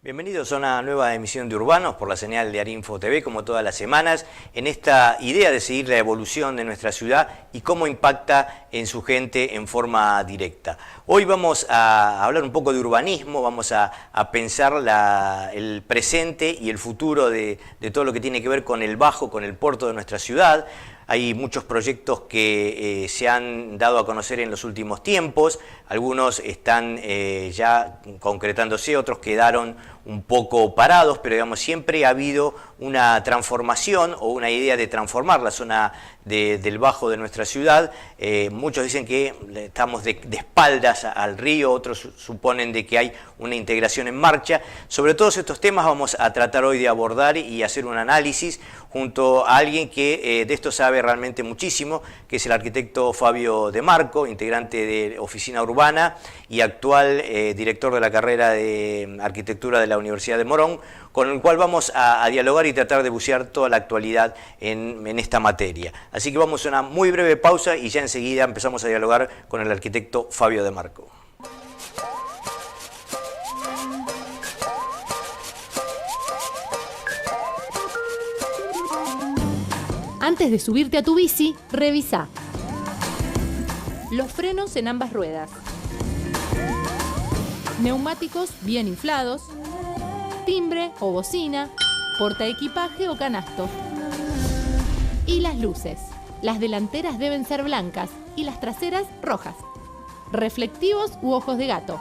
Bienvenidos a una nueva emisión de Urbanos por la señal de Arinfo TV, como todas las semanas, en esta idea de seguir la evolución de nuestra ciudad y cómo impacta en su gente en forma directa. Hoy vamos a hablar un poco de urbanismo, vamos a pensar el presente y el futuro de todo lo que tiene que ver con el Bajo, con el puerto de nuestra ciudad. Hay muchos proyectos que se han dado a conocer en los últimos tiempos, algunos están ya concretándose, otros quedaron un poco parados, pero digamos, siempre ha habido una transformación o una idea de transformar la zona del Bajo de nuestra ciudad. Muchos dicen que estamos de espaldas al río, otros suponen de que hay una integración en marcha. Sobre todos estos temas vamos a tratar hoy de abordar y hacer un análisis junto a alguien que de esto sabe realmente muchísimo, que es el arquitecto Fabio De Marco, integrante de Oficina Urbana y actual director de la carrera de Arquitectura de la Universidad de Morón, con el cual vamos a dialogar y tratar de bucear toda la actualidad en esta materia. Así que vamos a una muy breve pausa y ya enseguida empezamos a dialogar con el arquitecto Fabio De Marco. Antes de subirte a tu bici, revisa los frenos en ambas ruedas, neumáticos bien inflados, timbre o bocina, portaequipaje o canasto. Y las luces. Las delanteras deben ser blancas y las traseras rojas, reflectivos u ojos de gato.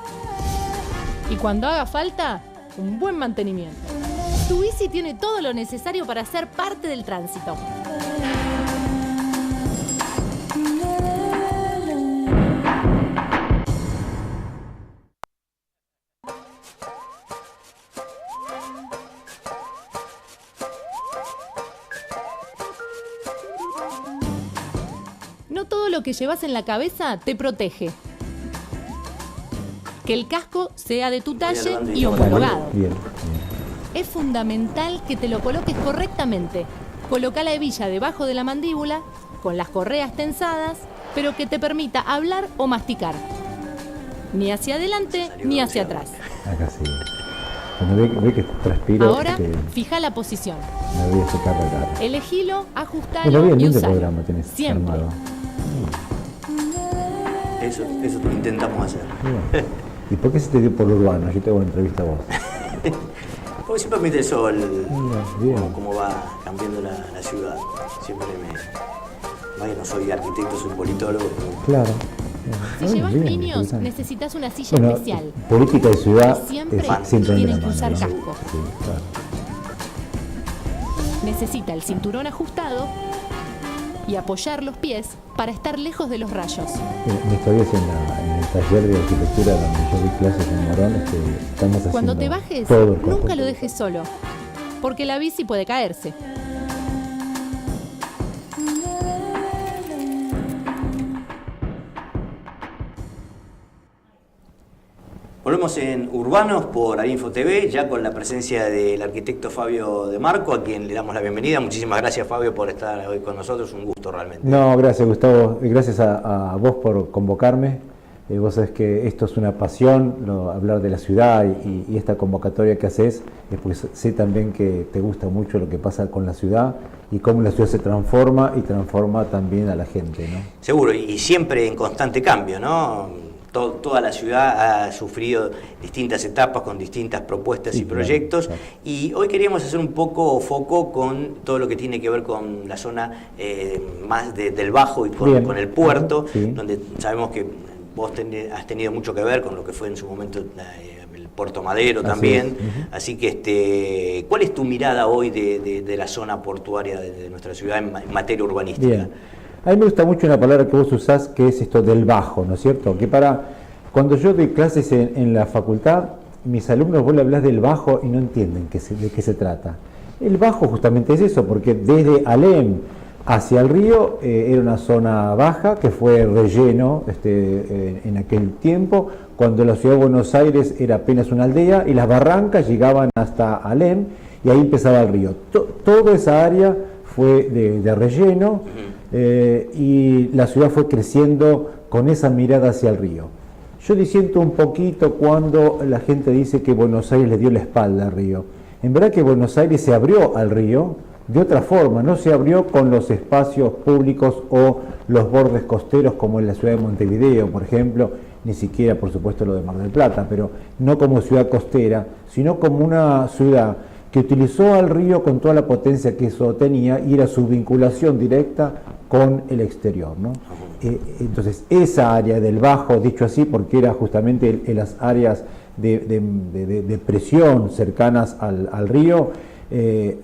Y cuando haga falta, un buen mantenimiento. Tu bici tiene todo lo necesario para ser parte del tránsito. No todo lo que llevas en la cabeza te protege. Que el casco sea de tu talle y homologado. Es fundamental que te lo coloques correctamente. Coloca la hebilla debajo de la mandíbula, con las correas tensadas, pero que te permita hablar o masticar. Ni hacia adelante ni hacia atrás. Acá sí. Cuando ve que transpiro... Ahora, fija la posición. Me voy a secar la cara. Elegilo, ajustalo y lindo usalo. Programa tenés siempre. Armado. Eso intentamos hacer. Bien. ¿Y por qué se te dio por lo urbano? Yo te hago una entrevista a vos. Porque siempre me interesó Bien. cómo va cambiando la ciudad. Siempre vaya, no soy arquitecto, soy politólogo. Claro. Si llevas Bien, niños, interesante. necesitas una silla especial. Política de ciudad Siempre siempre tienen de que la usar mano, ¿no? casco. Sí, claro. Necesita el cinturón ajustado y apoyar los pies para estar lejos de los rayos. Mi historia es en el taller de arquitectura donde yo doy clases en Morón. Estamos haciendo Cuando te bajes, todo el cuerpo. nunca lo dejes solo, porque la bici puede caerse. Volvemos en Urbanos por Arinfo TV, ya con la presencia del arquitecto Fabio De Marco, a quien le damos la bienvenida. Muchísimas gracias, Fabio, por estar hoy con nosotros, un gusto realmente. No, gracias, Gustavo. Gracias a vos por convocarme. Vos sabés que esto es una pasión, hablar de la ciudad y esta convocatoria que haces, es porque sé también que te gusta mucho lo que pasa con la ciudad y cómo la ciudad se transforma y transforma también a la gente, ¿no? Seguro, y siempre en constante cambio, ¿no? toda la ciudad ha sufrido distintas etapas con distintas propuestas y proyectos, claro. Y hoy queríamos hacer un poco foco con todo lo que tiene que ver con la zona más del Bajo y con el puerto, donde sabemos que vos has tenido mucho que ver con lo que fue en su momento el Puerto Madero también, así que ¿cuál es tu mirada hoy de la zona portuaria de nuestra ciudad en materia urbanística? Bien. A mí me gusta mucho una palabra que vos usás, que es esto del bajo, ¿no es cierto? Que cuando yo doy clases en la facultad, mis alumnos vos le hablás del bajo y no entienden de qué se trata. El bajo justamente es eso, porque desde Alem hacia el río era una zona baja que fue relleno en aquel tiempo, cuando la ciudad de Buenos Aires era apenas una aldea y las barrancas llegaban hasta Alem y ahí empezaba el río. Toda esa área fue de relleno. Y la ciudad fue creciendo con esa mirada hacia el río. Yo disiento un poquito cuando la gente dice que Buenos Aires le dio la espalda al río. En verdad que Buenos Aires se abrió al río de otra forma, no se abrió con los espacios públicos o los bordes costeros como en la ciudad de Montevideo, por ejemplo, ni siquiera por supuesto lo de Mar del Plata, pero no como ciudad costera, sino como una ciudad que utilizó al río con toda la potencia que eso tenía y era su vinculación directa con el exterior, ¿no? Entonces esa área del Bajo, dicho así porque era justamente en las áreas de presión cercanas al río,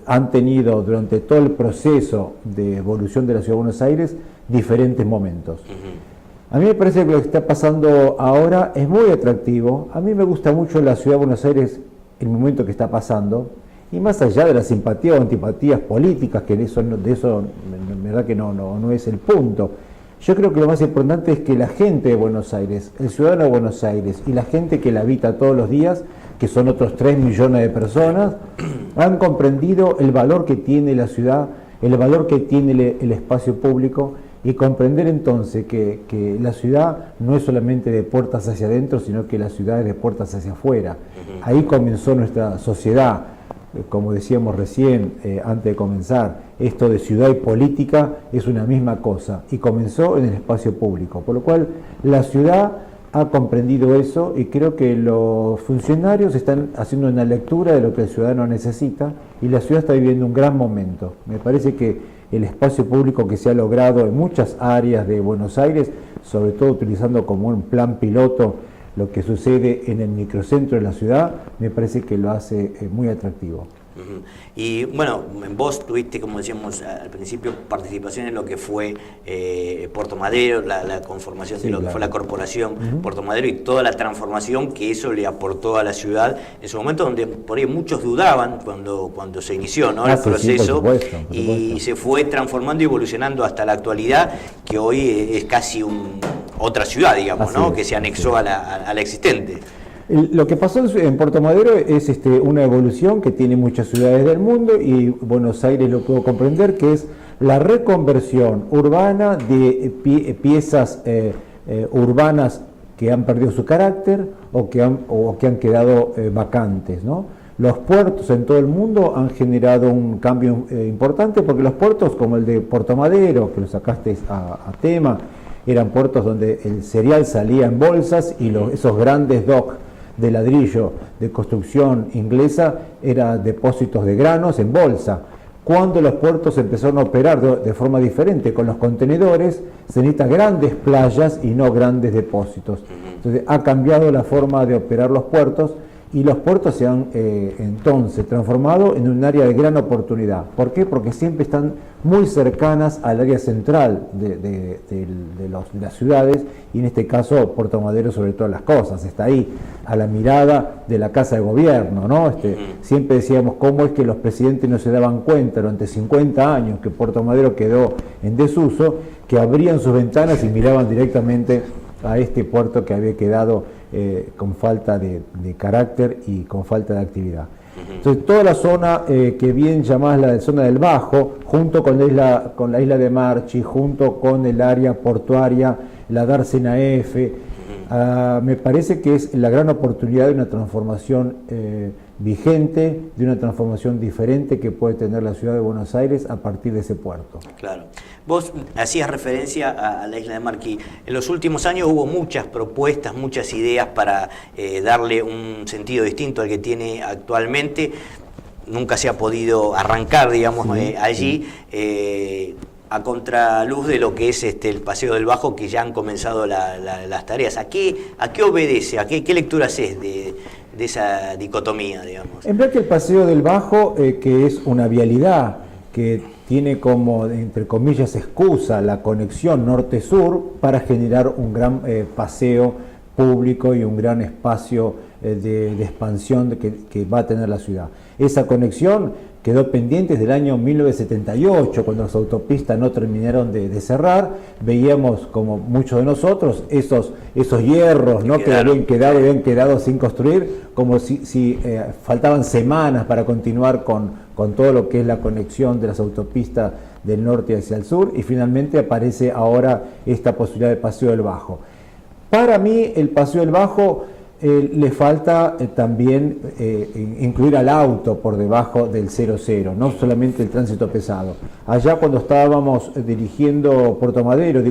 han tenido durante todo el proceso de evolución de la ciudad de Buenos Aires diferentes momentos. A mí me parece que lo que está pasando ahora es muy atractivo. A mí me gusta mucho la ciudad de Buenos Aires, el momento que está pasando. Y más allá de las simpatías o antipatías políticas, que de eso en verdad que no es el punto, yo creo que lo más importante es que la gente de Buenos Aires, el ciudadano de Buenos Aires y la gente que la habita todos los días, que son otros 3 millones de personas, han comprendido el valor que tiene la ciudad, el valor que tiene el espacio público, y comprender entonces que la ciudad no es solamente de puertas hacia adentro, sino que la ciudad es de puertas hacia afuera. Ahí comenzó nuestra sociedad. Como decíamos recién, antes de comenzar, esto de ciudad y política es una misma cosa y comenzó en el espacio público, por lo cual la ciudad ha comprendido eso y creo que los funcionarios están haciendo una lectura de lo que el ciudadano necesita y la ciudad está viviendo un gran momento. Me parece que el espacio público que se ha logrado en muchas áreas de Buenos Aires, sobre todo utilizando como un plan piloto lo que sucede en el microcentro de la ciudad, me parece que lo hace muy atractivo. Y bueno, vos tuviste, como decíamos al principio, participación en lo que fue Puerto Madero, la conformación de lo que fue la corporación Puerto Madero y toda la transformación que eso le aportó a la ciudad en su momento, donde por ahí muchos dudaban cuando se inició, ¿no? El proceso, por supuesto. Y se fue transformando y evolucionando hasta la actualidad, que hoy es casi otra ciudad, digamos, ¿no? Que se anexó a la existente. Lo que pasó en Puerto Madero es una evolución que tiene muchas ciudades del mundo y Buenos Aires lo puedo comprender, que es la reconversión urbana de piezas urbanas que han perdido su carácter o que han quedado vacantes, ¿no? Los puertos en todo el mundo han generado un cambio importante porque los puertos como el de Puerto Madero, que lo sacaste a tema, eran puertos donde el cereal salía en bolsas y esos grandes docks de ladrillo de construcción inglesa eran depósitos de granos en bolsa. Cuando los puertos empezaron a operar de forma diferente con los contenedores, se necesitan grandes playas y no grandes depósitos. Entonces ha cambiado la forma de operar los puertos y los puertos se han entonces transformado en un área de gran oportunidad. ¿Por qué? Porque siempre están muy cercanas al área central de las ciudades y en este caso Puerto Madero sobre todas las cosas, está ahí a la mirada de la Casa de Gobierno, ¿no? Siempre decíamos cómo es que los presidentes no se daban cuenta durante 50 años que Puerto Madero quedó en desuso, que abrían sus ventanas y miraban directamente a este puerto que había quedado con falta de carácter y con falta de actividad. Entonces toda la zona que bien llamada la zona del Bajo, junto con la isla de Marchi, junto con el área portuaria, la Dársena F, me parece que es la gran oportunidad de una transformación vigente de una transformación diferente que puede tener la ciudad de Buenos Aires a partir de ese puerto. Claro. Vos hacías referencia a la isla de Marquí. En los últimos años hubo muchas propuestas, muchas ideas para darle un sentido distinto al que tiene actualmente. Nunca se ha podido arrancar, digamos, allí, a contraluz de lo que es el Paseo del Bajo, que ya han comenzado las tareas. ¿A qué obedece? ¿Qué lectura haces de esa dicotomía, digamos? En verdad que el Paseo del Bajo, que es una vialidad que tiene como, entre comillas, excusa la conexión norte-sur para generar un gran paseo público y un gran espacio de expansión que va a tener la ciudad. Esa conexión quedó pendiente desde el año 1978, cuando las autopistas no terminaron de cerrar. Veíamos, como muchos de nosotros, esos hierros, ¿no?, que habían quedado sin construir, como si faltaban semanas para continuar con todo lo que es la conexión de las autopistas del norte hacia el sur, y finalmente aparece ahora esta posibilidad de Paseo del Bajo. Para mí, el Paseo del Bajo le falta también incluir al auto por debajo del 00, no solamente el tránsito pesado. Allá, cuando estábamos dirigiendo Puerto Madero,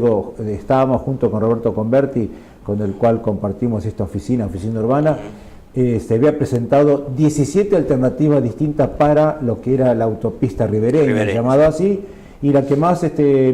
estábamos junto con Roberto Converti, con el cual compartimos esta oficina urbana, se había presentado 17 alternativas distintas para lo que era la autopista ribereña, llamado así, y la que más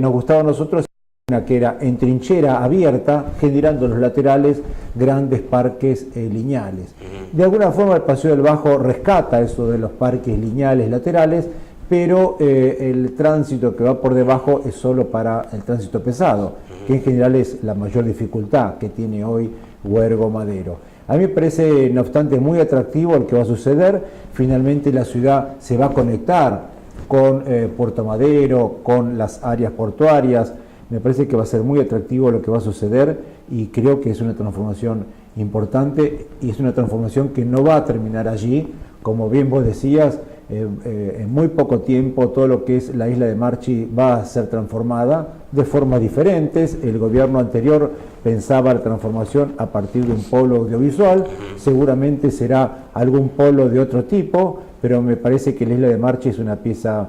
nos gustaba a nosotros, una que era en trinchera abierta, generando en los laterales grandes parques lineales. De alguna forma el Paseo del Bajo rescata eso de los parques lineales laterales, pero el tránsito que va por debajo es solo para el tránsito pesado, que en general es la mayor dificultad que tiene hoy Huergo Madero. A mí me parece, no obstante, muy atractivo el que va a suceder. Finalmente la ciudad se va a conectar con Puerto Madero, con las áreas portuarias. Me parece que va a ser muy atractivo lo que va a suceder, y creo que es una transformación importante, y es una transformación que no va a terminar allí. Como bien vos decías, en muy poco tiempo todo lo que es la isla de Marchi va a ser transformada de formas diferentes. El gobierno anterior pensaba la transformación a partir de un polo audiovisual, seguramente será algún polo de otro tipo, pero me parece que la isla de Marchi es una pieza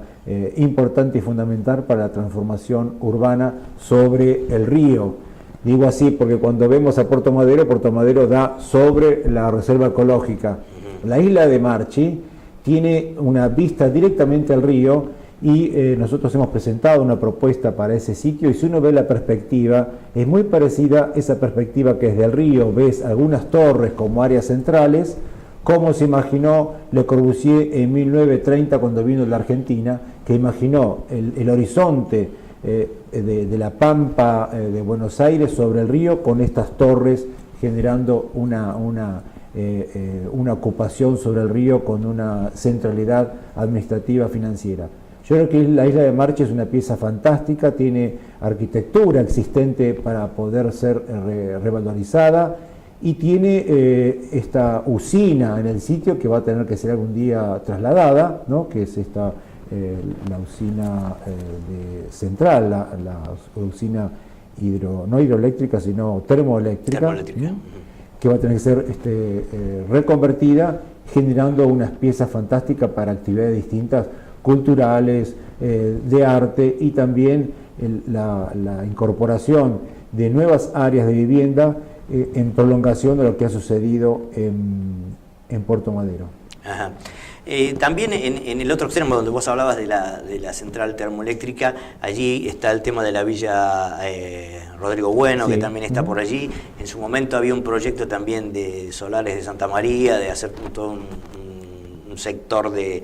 importante y fundamental para la transformación urbana sobre el río. Digo así porque cuando vemos a Puerto Madero da sobre la reserva ecológica. La isla de Marchi tiene una vista directamente al río, y nosotros hemos presentado una propuesta para ese sitio, y si uno ve la perspectiva, es muy parecida a esa perspectiva que desde el río ves algunas torres como áreas centrales, como se imaginó Le Corbusier en 1930 cuando vino de la Argentina, que imaginó el horizonte de la pampa de Buenos Aires sobre el río, con estas torres generando una ocupación sobre el río con una centralidad administrativa financiera. Yo creo que la isla de Marchi es una pieza fantástica, tiene arquitectura existente para poder ser revalorizada, y tiene esta usina en el sitio que va a tener que ser algún día trasladada, ¿no?, que es la usina central, la usina no hidroeléctrica, sino termoeléctrica. Que va a tener que ser reconvertida, generando unas piezas fantásticas para actividades distintas, culturales, de arte, y también la incorporación de nuevas áreas de vivienda en prolongación de lo que ha sucedido en Puerto Madero. Ajá. También en el otro extremo, donde vos hablabas de la central termoeléctrica, allí está el tema de la Villa Rodrigo Bueno, sí, que también está por allí. En su momento había un proyecto también de solares de Santa María, de hacer todo un sector de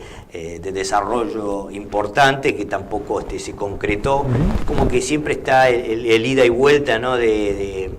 desarrollo importante, que tampoco se concretó. Como que siempre está el ida y vuelta, ¿no?, de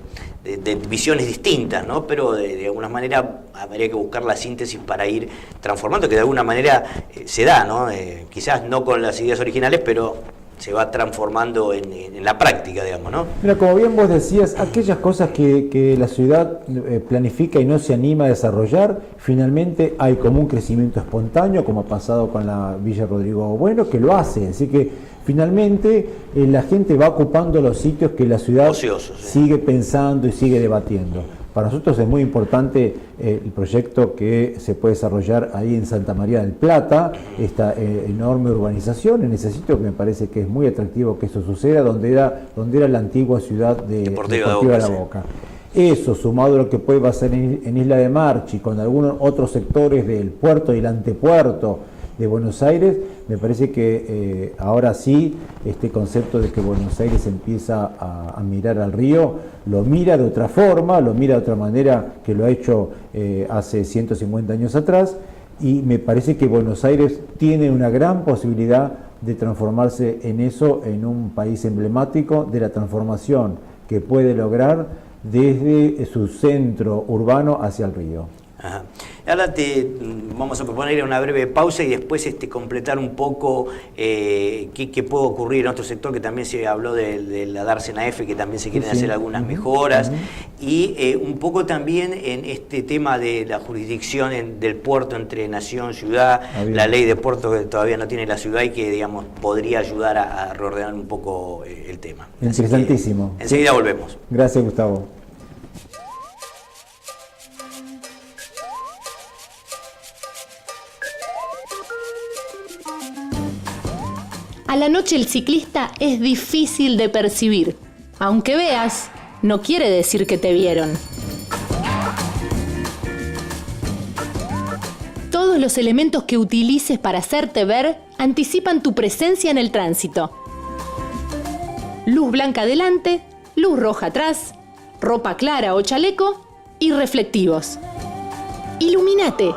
visiones distintas, ¿no?, pero de alguna manera habría que buscar la síntesis para ir transformando, que de alguna manera se da, ¿no? Quizás no con las ideas originales, pero se va transformando en la práctica, digamos, ¿no? Mira, como bien vos decías, aquellas cosas que la ciudad planifica y no se anima a desarrollar, finalmente hay como un crecimiento espontáneo, como ha pasado con la Villa Rodrigo Bueno, que lo hace. Así que finalmente la gente va ocupando los sitios que la ciudad sigue pensando y sigue debatiendo. Para nosotros es muy importante el proyecto que se puede desarrollar ahí en Santa María del Plata, esta enorme urbanización en ese sitio que me parece que es muy atractivo que eso suceda, donde era la antigua ciudad de Deportiva de la Boca. Eso, sumado a lo que puede pasar en Isla de Marchi, con algunos otros sectores del puerto y el antepuerto de Buenos Aires, me parece que ahora sí este concepto de que Buenos Aires empieza a mirar al río, lo mira de otra forma, lo mira de otra manera que lo ha hecho hace 150 años atrás, y me parece que Buenos Aires tiene una gran posibilidad de transformarse en eso, en un país emblemático de la transformación que puede lograr desde su centro urbano hacia el río. Ajá. Ahora vamos a proponer una breve pausa y después completar un poco qué puede ocurrir en otro sector, que también se habló de la Dársena F, que también se quieren hacer algunas mejoras, y un poco también en este tema de la jurisdicción del puerto entre nación, ciudad, la ley de puerto que todavía no tiene la ciudad y que, digamos, podría ayudar a reordenar un poco el tema. Interesantísimo. Enseguida volvemos. Gracias, Gustavo. A la noche el ciclista es difícil de percibir. Aunque veas, no quiere decir que te vieron. Todos los elementos que utilices para hacerte ver anticipan tu presencia en el tránsito. Luz blanca adelante, luz roja atrás, ropa clara o chaleco y reflectivos. Ilumínate.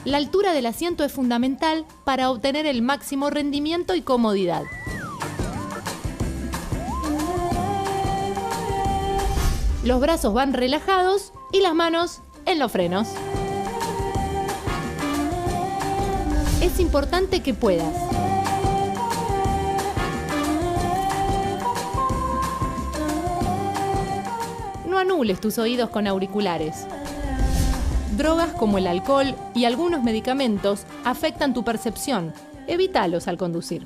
La altura del asiento es fundamental para obtener el máximo rendimiento y comodidad. Los brazos van relajados y las manos en los frenos. Es importante que puedas no anules tus oídos con auriculares. Drogas como el alcohol y algunos medicamentos afectan tu percepción. Evítalos al conducir.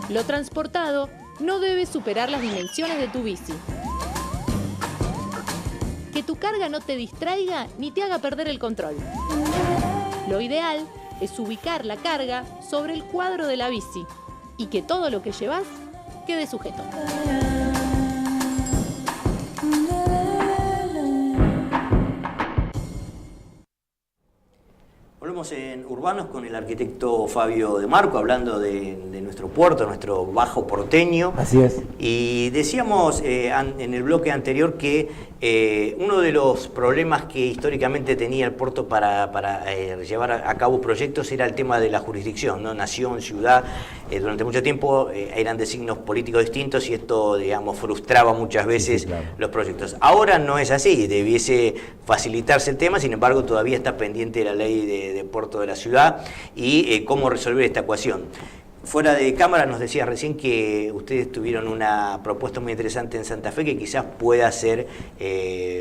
Lo transportado no debe superar las dimensiones de tu bici. Que tu carga no te distraiga ni te haga perder el control. Lo ideal es ubicar la carga sobre el cuadro de la bici y que todo lo que llevas quede sujeto. Volvemos en Urbanos con el arquitecto Fabio De Marco, hablando de nuestro puerto, nuestro bajo porteño. Así es. Y decíamos en el bloque anterior que uno de los problemas que históricamente tenía el puerto para llevar a cabo proyectos era el tema de la jurisdicción, ¿no? Nación, ciudad. Durante mucho tiempo eran designios políticos distintos y esto, digamos, frustraba muchas veces los proyectos. Ahora no es así, debiese facilitarse el tema, sin embargo todavía está pendiente la ley de puerto de la ciudad y cómo resolver esta ecuación. Fuera de cámara nos decías recién que ustedes tuvieron una propuesta muy interesante en Santa Fe que quizás pueda ser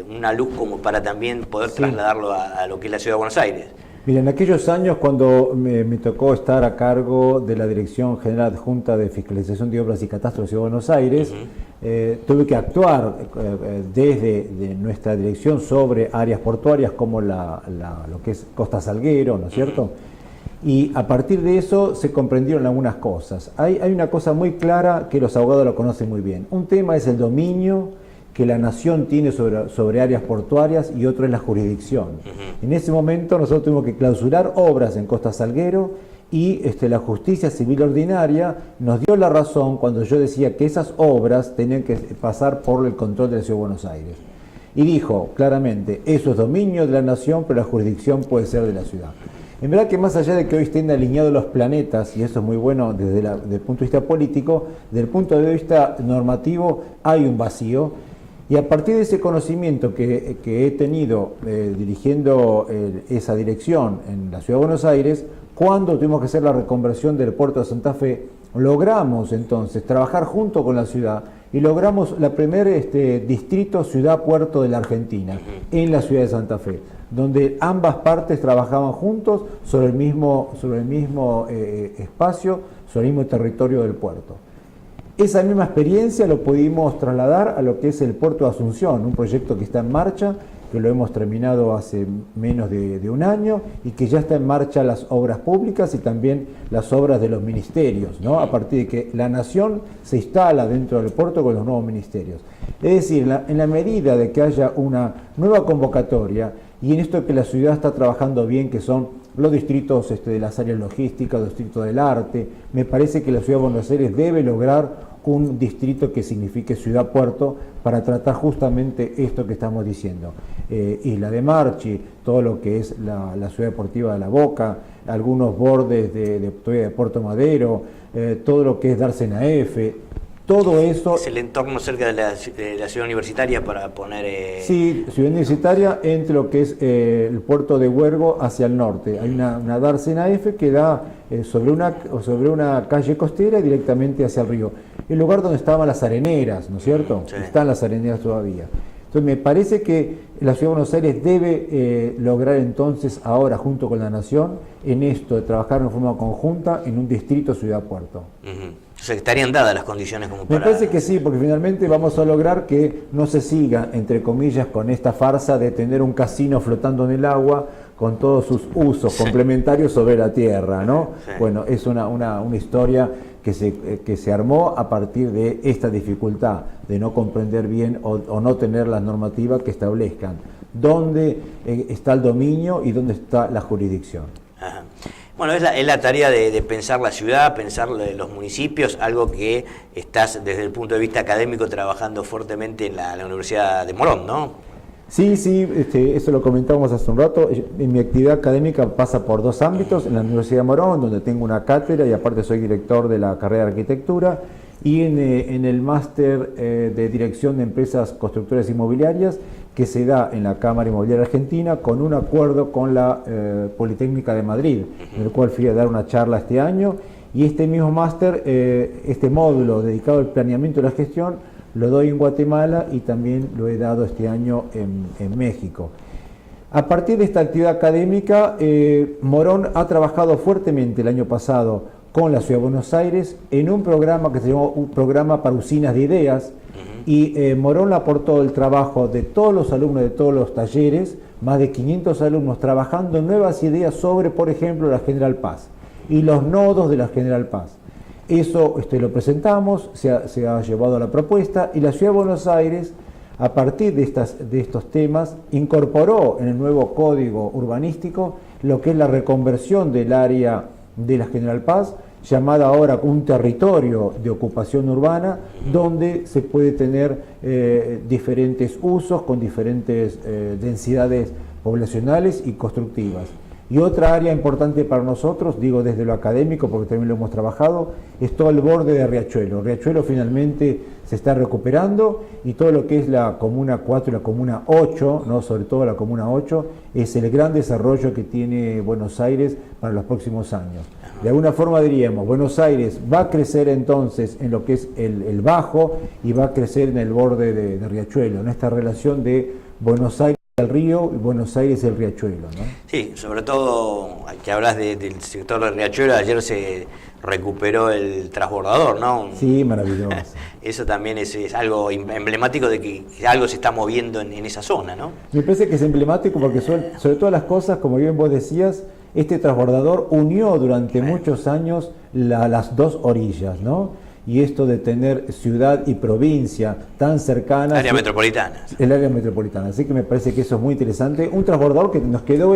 una luz como para también poder trasladarlo a lo que es la ciudad de Buenos Aires. Mira, en aquellos años cuando me tocó estar a cargo de la Dirección General Adjunta de Fiscalización de Obras y Catastro de Ciudad de Buenos Aires, tuve que actuar desde nuestra dirección sobre áreas portuarias como lo que es Costa Salguero, ¿no es cierto? Y a partir de eso se comprendieron algunas cosas. Hay una cosa muy clara que los abogados lo conocen muy bien. Un tema es el dominio que la nación tiene sobre áreas portuarias y otro es la jurisdicción. En ese momento nosotros tuvimos que clausurar obras en Costa Salguero y la justicia civil ordinaria nos dio la razón cuando yo decía que esas obras tenían que pasar por el control de la Ciudad de Buenos Aires. Y dijo claramente, eso es dominio de la nación, pero la jurisdicción puede ser de la ciudad. En verdad que más allá de que hoy estén alineados los planetas, y eso es muy bueno desde el punto de vista político, desde el punto de vista normativo hay un vacío, y a partir de ese conocimiento que he tenido dirigiendo esa dirección en la Ciudad de Buenos Aires, cuando tuvimos que hacer la reconversión del puerto de Santa Fe, logramos entonces trabajar junto con la ciudad y logramos la primer distrito ciudad-puerto de la Argentina, en la ciudad de Santa Fe, donde ambas partes trabajaban juntos sobre el mismo espacio, sobre el mismo territorio del puerto. Esa misma experiencia lo pudimos trasladar a lo que es el puerto de Asunción, un proyecto que está en marcha, que lo hemos terminado hace menos de un año y que ya está en marcha las obras públicas y también las obras de los ministerios, ¿no? A partir de que la nación se instala dentro del puerto con los nuevos ministerios. Es decir, en la medida de que haya una nueva convocatoria y en esto que la ciudad está trabajando bien, que son los distritos de las áreas logísticas, los distritos del arte, me parece que la ciudad de Buenos Aires debe lograr un distrito que signifique ciudad-puerto para tratar justamente esto que estamos diciendo. Isla de Marchi, todo lo que es la ciudad deportiva de La Boca, algunos bordes de Puerto Madero, todo lo que es Dársena F, todo eso... Es el entorno cerca de la ciudad universitaria para poner... Sí, ciudad universitaria entre lo que es el puerto de Huergo hacia el norte. Hay una Dársena F que da sobre una calle costera directamente hacia el río. El lugar donde estaban las areneras, ¿no es cierto? Sí. Están las areneras todavía. Entonces me parece que la Ciudad de Buenos Aires debe lograr entonces ahora, junto con la Nación, en esto de trabajar en forma conjunta en un distrito ciudad-puerto. O sea, que estarían dadas las condiciones como para... Me parece que sí, porque finalmente vamos a lograr que no se siga, entre comillas, con esta farsa de tener un casino flotando en el agua con todos sus usos complementarios sobre la tierra, ¿no? Sí. Bueno, es una historia que se armó a partir de esta dificultad de no comprender bien o no tener las normativas que establezcan dónde está el dominio y dónde está la jurisdicción. Ajá. Bueno, es la tarea de pensar la ciudad, pensar los municipios, algo que estás desde el punto de vista académico trabajando fuertemente en la Universidad de Morón, ¿no? Sí, eso lo comentábamos hace un rato. En mi actividad académica pasa por dos ámbitos, en la Universidad de Morón, donde tengo una cátedra y aparte soy director de la carrera de arquitectura, y en el máster de dirección de empresas constructoras inmobiliarias que se da en la Cámara Inmobiliaria Argentina con un acuerdo con la Politécnica de Madrid, en el cual fui a dar una charla este año, y este mismo máster, este módulo dedicado al planeamiento de la gestión, lo doy en Guatemala y también lo he dado este año en México. A partir de esta actividad académica, Morón ha trabajado fuertemente el año pasado con la Ciudad de Buenos Aires en un programa que se llamó un programa para usinas de ideas, y Morón aportó el trabajo de todos los alumnos de todos los talleres, más de 500 alumnos trabajando en nuevas ideas sobre, por ejemplo, la General Paz y los nodos de la General Paz. Eso lo presentamos, se ha llevado a la propuesta, y la Ciudad de Buenos Aires, a partir de estos temas, incorporó en el nuevo código urbanístico lo que es la reconversión del área de la General Paz, llamada ahora un territorio de ocupación urbana, donde se puede tener diferentes usos con diferentes densidades poblacionales y constructivas. Y otra área importante para nosotros, digo desde lo académico porque también lo hemos trabajado, es todo el borde de Riachuelo. Riachuelo finalmente se está recuperando, y todo lo que es la Comuna 4 y la Comuna 8, ¿no? Sobre todo la Comuna 8, es el gran desarrollo que tiene Buenos Aires para los próximos años. De alguna forma diríamos, Buenos Aires va a crecer entonces en lo que es el Bajo y va a crecer en el borde de Riachuelo, en esta relación de Buenos Aires el río y Buenos Aires el Riachuelo, ¿no? Sí, sobre todo que hablas del sector del Riachuelo, ayer se recuperó el transbordador, ¿no? Sí, maravilloso. Eso también es algo emblemático de que algo se está moviendo en esa zona, ¿no? Me parece que es emblemático porque sobre todas las cosas, como bien vos decías, este transbordador unió durante muchos años las dos orillas, ¿no? Y esto de tener ciudad y provincia tan cercanas... Área metropolitana. El área metropolitana, así que me parece que eso es muy interesante. Un transbordador que nos quedó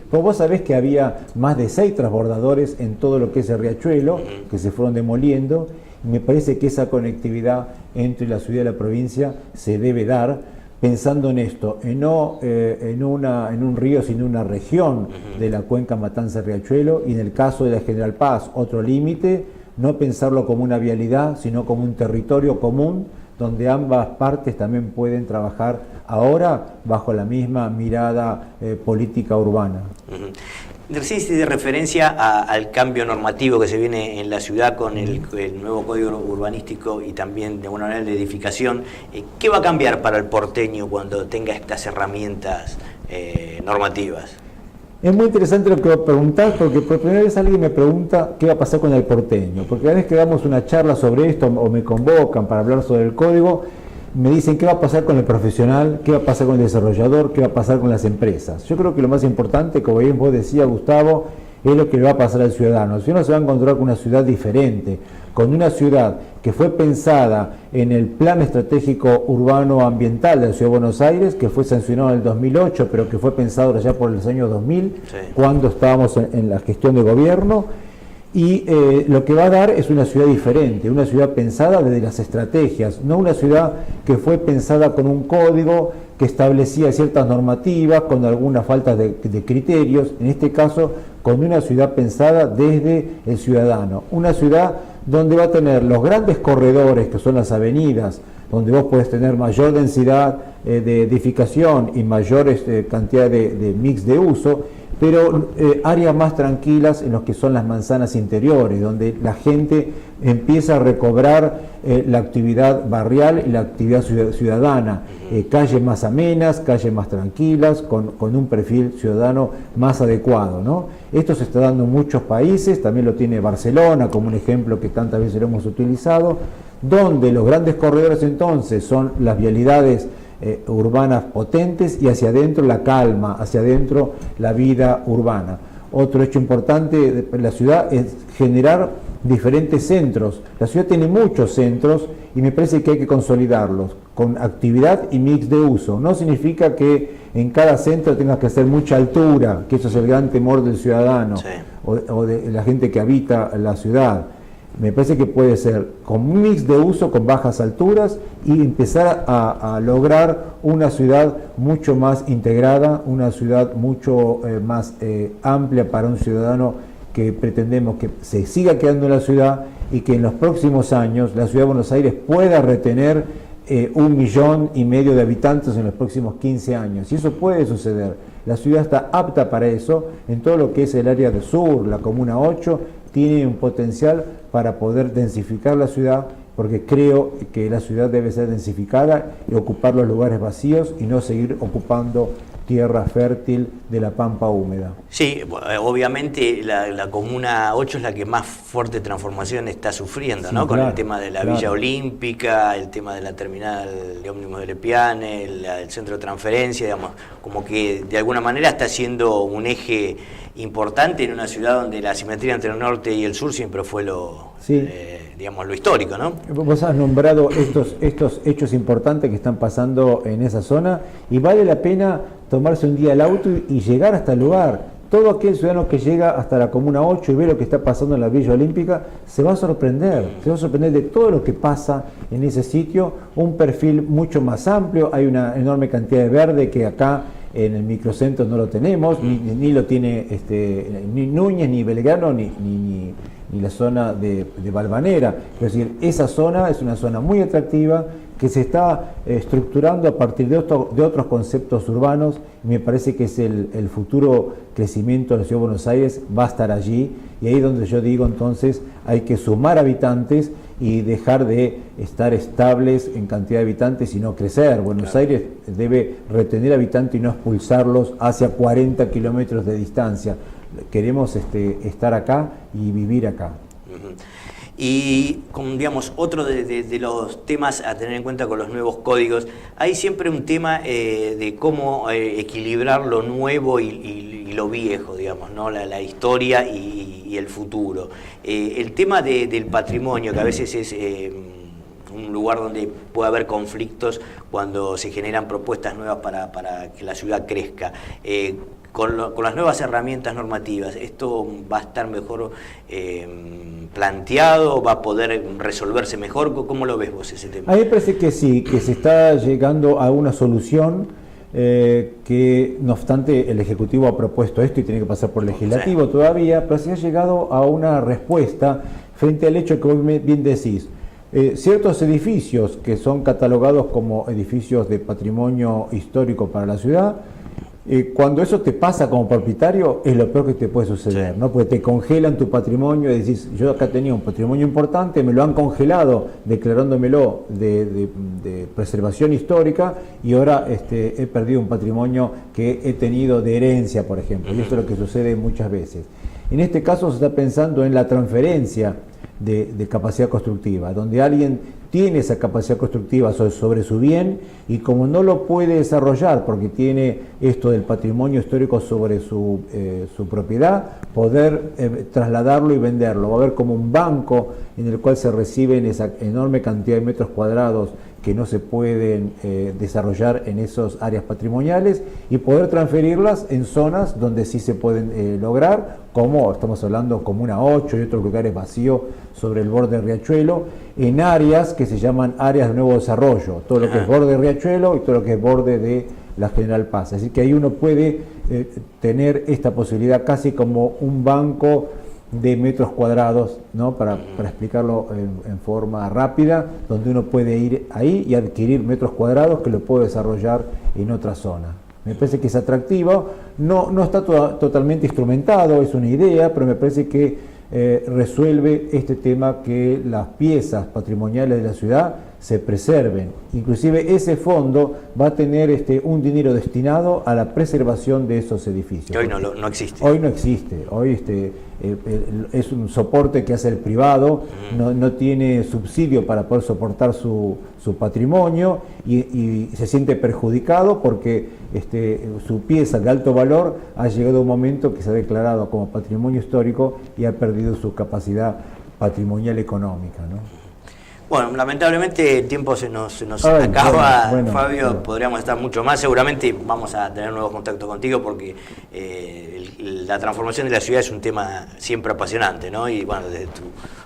pero vos sabés que había más de 6 transbordadores en todo lo que es el Riachuelo, que se fueron demoliendo, y me parece que esa conectividad entre la ciudad y la provincia se debe dar, pensando en esto, no en un río, sino una región de la cuenca Matanza-Riachuelo, y en el caso de la General Paz, otro límite, no pensarlo como una vialidad, sino como un territorio común, donde ambas partes también pueden trabajar ahora bajo la misma mirada política urbana. Recién hiciste referencia al cambio normativo que se viene en la ciudad con el nuevo código urbanístico y también de alguna manera de edificación. ¿Qué va a cambiar para el porteño cuando tenga estas herramientas normativas? Es muy interesante lo que vos preguntás, porque por primera vez alguien me pregunta qué va a pasar con el porteño, porque cada vez que damos una charla sobre esto o me convocan para hablar sobre el código, me dicen qué va a pasar con el profesional, qué va a pasar con el desarrollador, qué va a pasar con las empresas. Yo creo que lo más importante, como bien vos decías, Gustavo, es lo que le va a pasar al ciudadano. El ciudadano se va a encontrar con una ciudad diferente, con una ciudad que fue pensada en el Plan Estratégico Urbano Ambiental de la Ciudad de Buenos Aires, que fue sancionado en el 2008, pero que fue pensado allá por los años 2000, sí, cuando estábamos en la gestión de gobierno. Y lo que va a dar es una ciudad diferente, una ciudad pensada desde las estrategias, no una ciudad que fue pensada con un código que establecía ciertas normativas, con algunas faltas de criterios, en este caso con una ciudad pensada desde el ciudadano, una ciudad donde va a tener los grandes corredores que son las avenidas, donde vos podés tener mayor densidad de edificación y mayor cantidad de mix de uso, pero áreas más tranquilas en los que son las manzanas interiores, donde la gente empieza a recobrar la actividad barrial y la actividad ciudadana, calles más amenas, calles más tranquilas, con un perfil ciudadano más adecuado, ¿no? Esto se está dando en muchos países, también lo tiene Barcelona como un ejemplo que tantas veces lo hemos utilizado, donde los grandes corredores entonces son las vialidades urbanas potentes y hacia adentro la calma, hacia adentro la vida urbana. Otro hecho importante de la ciudad es generar diferentes centros. La ciudad tiene muchos centros y me parece que hay que consolidarlos con actividad y mix de uso. No significa que en cada centro tengas que hacer mucha altura, que eso es el gran temor del ciudadano, sí, o de la gente que habita la ciudad. Me parece que puede ser con un mix de uso, con bajas alturas, y empezar a lograr una ciudad mucho más integrada, una ciudad mucho más amplia para un ciudadano que pretendemos que se siga quedando en la ciudad y que en los próximos años la ciudad de Buenos Aires pueda retener 1,5 millones de habitantes en los próximos 15 años. Y eso puede suceder. La ciudad está apta para eso en todo lo que es el área del sur, la Comuna 8, tiene un potencial para poder densificar la ciudad, porque creo que la ciudad debe ser densificada y ocupar los lugares vacíos y no seguir ocupando tierra fértil de la pampa húmeda. Sí, obviamente la Comuna 8 es la que más fuerte transformación está sufriendo, sí, ¿no? Con el tema de la Villa Olímpica, el tema de la terminal de ómnibus de Lepiane, el centro de transferencia, digamos, como que de alguna manera está siendo un eje importante en una ciudad donde la simetría entre el norte y el sur siempre fue lo histórico, ¿no? Vos has nombrado estos hechos importantes que están pasando en esa zona y vale la pena tomarse un día el auto y llegar hasta el lugar. Todo aquel ciudadano que llega hasta la Comuna 8 y ve lo que está pasando en la Villa Olímpica se va a sorprender de todo lo que pasa en ese sitio, un perfil mucho más amplio, hay una enorme cantidad de verde que acá en el microcentro no lo tenemos, ni lo tiene ni Núñez, ni Belgrano, ni la zona de Valvanera. Es decir, esa zona es una zona muy atractiva que se está estructurando a partir de otros conceptos urbanos, y me parece que es el futuro crecimiento de la Ciudad de Buenos Aires va a estar allí, y ahí es donde yo digo entonces hay que sumar habitantes y dejar de estar estables en cantidad de habitantes y no crecer. Buenos Aires debe retener habitantes y no expulsarlos hacia 40 kilómetros de distancia. Queremos estar acá y vivir acá. Y, como digamos, otro de los temas a tener en cuenta con los nuevos códigos, hay siempre un tema de cómo equilibrar lo nuevo y lo viejo, digamos, ¿no? La historia y el futuro. El tema del patrimonio, que a veces es un lugar donde puede haber conflictos cuando se generan propuestas nuevas para que la ciudad crezca. con las nuevas herramientas normativas, ¿esto va a estar mejor planteado? ¿Va a poder resolverse mejor? ¿Cómo lo ves vos ese tema? A mí me parece que sí, que se está llegando a una solución que no obstante el Ejecutivo ha propuesto esto y tiene que pasar por el Legislativo todavía, pero se ha llegado a una respuesta frente al hecho que vos bien decís. Ciertos edificios que son catalogados como edificios de patrimonio histórico para la ciudad, cuando eso te pasa como propietario es lo peor que te puede suceder, ¿no? Porque te congelan tu patrimonio y decís, yo acá tenía un patrimonio importante, me lo han congelado declarándomelo de preservación histórica y ahora he perdido un patrimonio que he tenido de herencia, por ejemplo, y esto es lo que sucede muchas veces. En este caso se está pensando en la transferencia de capacidad constructiva, donde alguien tiene esa capacidad constructiva sobre su bien y como no lo puede desarrollar porque tiene esto del patrimonio histórico sobre su propiedad, poder trasladarlo y venderlo. Va a haber como un banco en el cual se reciben esa enorme cantidad de metros cuadrados que no se pueden desarrollar en esas áreas patrimoniales y poder transferirlas en zonas donde sí se pueden lograr, como estamos hablando Comuna 8 y otros lugares vacíos sobre el borde de Riachuelo, en áreas que se llaman áreas de nuevo desarrollo, todo lo que es borde de Riachuelo y todo lo que es borde de la General Paz. Así que ahí uno puede tener esta posibilidad casi como un banco de metros cuadrados, ¿no? Para explicarlo en forma rápida, donde uno puede ir ahí y adquirir metros cuadrados que lo puede desarrollar en otra zona. Me parece que es atractivo, no está totalmente instrumentado, es una idea, pero me parece que resuelve este tema que las piezas patrimoniales de la ciudad se preserven. Inclusive ese fondo va a tener un dinero destinado a la preservación de esos edificios. Que hoy no existe. Hoy no existe. Hoy es un soporte que hace el privado, no tiene subsidio para poder soportar su patrimonio y se siente perjudicado porque su pieza de alto valor ha llegado a un momento que se ha declarado como patrimonio histórico y ha perdido su capacidad patrimonial económica, ¿no? Bueno, lamentablemente el tiempo se nos acaba, bueno, Fabio, podríamos estar mucho más, seguramente vamos a tener nuevos contactos contigo porque la transformación de la ciudad es un tema siempre apasionante, ¿no? Y bueno, desde tu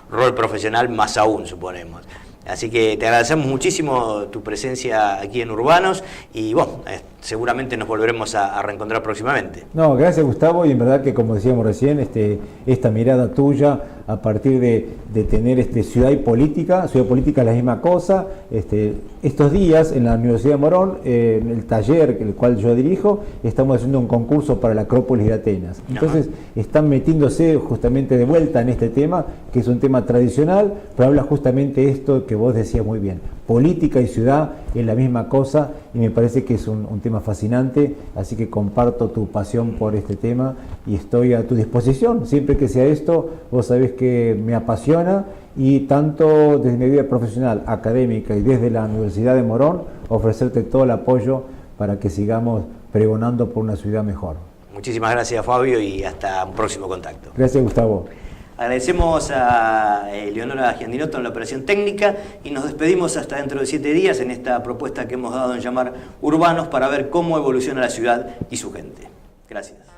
rol profesional más aún, suponemos. Así que te agradecemos muchísimo tu presencia aquí en Urbanos y bueno, seguramente nos volveremos a reencontrar próximamente. No, gracias Gustavo, y en verdad que como decíamos recién, esta mirada tuya a partir de tener ciudad y política, ciudad y política es la misma cosa. Estos días en la Universidad de Morón, en el taller el cual yo dirijo, estamos haciendo un concurso para la Acrópolis de Atenas. Entonces están metiéndose justamente de vuelta en este tema, que es un tema tradicional, pero habla justamente esto que vos decías muy bien. Política y ciudad es la misma cosa y me parece que es un tema fascinante, así que comparto tu pasión por este tema y estoy a tu disposición. Siempre que sea esto, vos sabés que me apasiona y tanto desde mi vida profesional, académica y desde la Universidad de Morón, ofrecerte todo el apoyo para que sigamos pregonando por una ciudad mejor. Muchísimas gracias, Fabio, y hasta un próximo contacto. Gracias, Gustavo. Agradecemos a Leonora Giandinotto en la operación técnica y nos despedimos hasta dentro de 7 días en esta propuesta que hemos dado en llamar Urbanos para ver cómo evoluciona la ciudad y su gente. Gracias.